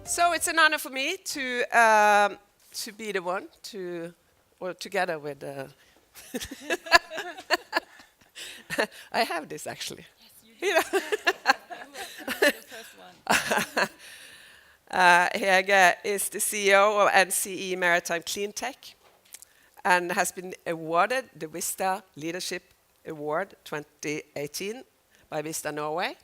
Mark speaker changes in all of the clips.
Speaker 1: So it's an honor for me to be the one to, or together with. I have this actually.
Speaker 2: Yes, you do. The first one.
Speaker 1: Hege is the CEO of NCE Maritime Cleantech and has been awarded the WISTA LeaderShip Award 2018 by WISTA Norway.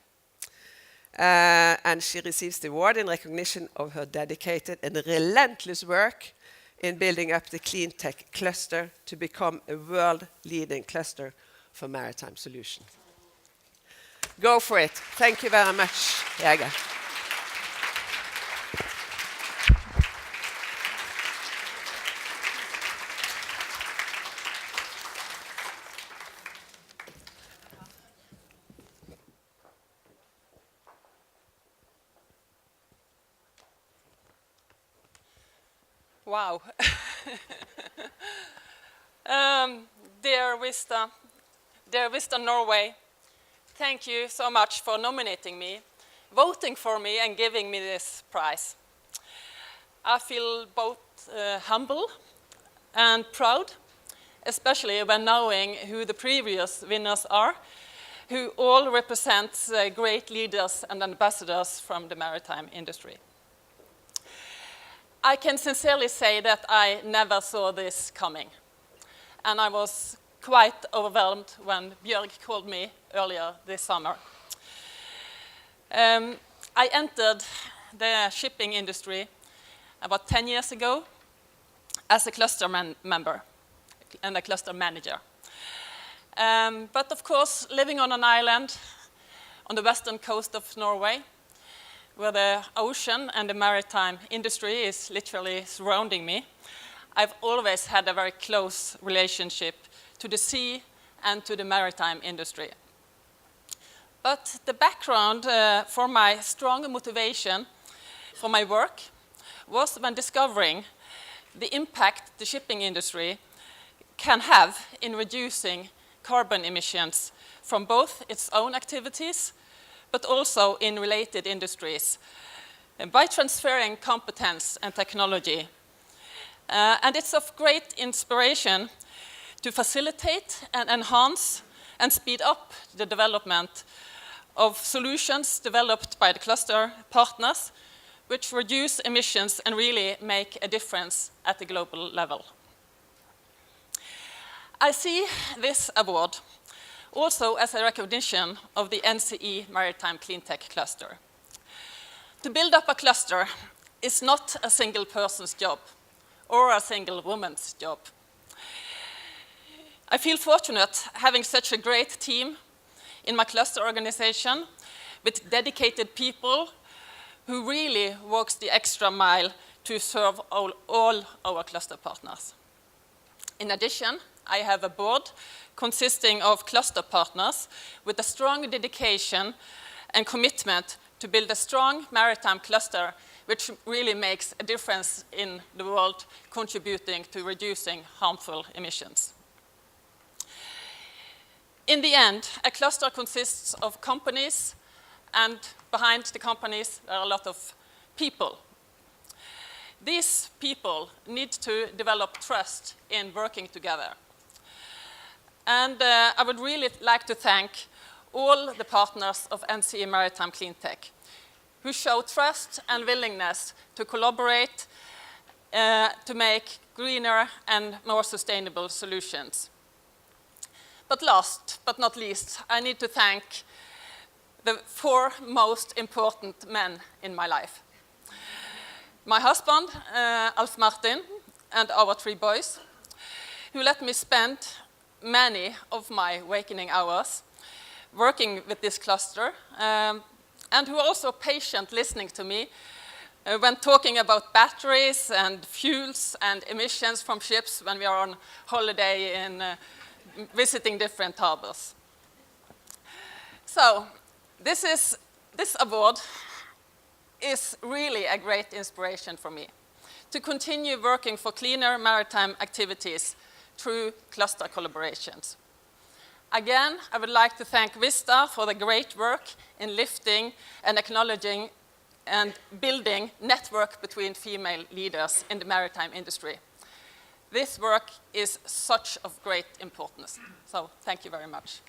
Speaker 1: And she receives the award in recognition of her dedicated and relentless work in building up the clean tech cluster to become a world-leading cluster for maritime solutions. Go for it. Thank you very much, Hege.
Speaker 2: Wow. Dear WISTA Norway, thank you so much for nominating me, voting for me and giving me this prize. I feel both humble and proud, especially when knowing who the previous winners are, who all represent great leaders and ambassadors from the maritime industry. I can sincerely say that I never saw this coming, and I was quite overwhelmed when Björg called me earlier this summer. I entered the shipping industry about 10 years ago as a cluster member and a cluster manager. But of course, living on an island on the western coast of Norway, where the ocean and the maritime industry is literally surrounding me, I've always had a very close relationship to the sea and to the maritime industry. But the background for my strong motivation for my work was when discovering the impact the shipping industry can have in reducing carbon emissions from both its own activities but also in related industries, by transferring competence and technology. And it's of great inspiration to facilitate and enhance and speed up the development of solutions developed by the cluster partners, which reduce emissions and really make a difference at the global level. I see this award also as a recognition of the NCE Maritime Cleantech cluster. To build up a cluster is not a single person's job or a single woman's job. I feel fortunate having such a great team in my cluster organization with dedicated people who really walks the extra mile to serve all our cluster partners. In addition, I have a board consisting of cluster partners with a strong dedication and commitment to build a strong maritime cluster which really makes a difference in the world, contributing to reducing harmful emissions. In the end, a cluster consists of companies, and behind the companies there are a lot of people. These people need to develop trust in working together. And I would really like to thank all the partners of NCE Maritime Cleantech who show trust and willingness to collaborate to make greener and more sustainable solutions. But last but not least, I need to thank the 4 most important men in my life. My husband, Alf Martin, and our 3 boys, who let me spend many of my waking hours working with this cluster, and who are also patient listening to me when talking about batteries and fuels and emissions from ships when we are on holiday and visiting different harbors. So this award is really a great inspiration for me to continue working for cleaner maritime activities through cluster collaborations. Again, I would like to thank WISTA for the great work in lifting and acknowledging and building network between female leaders in the maritime industry. This work is such of great importance. So thank you very much.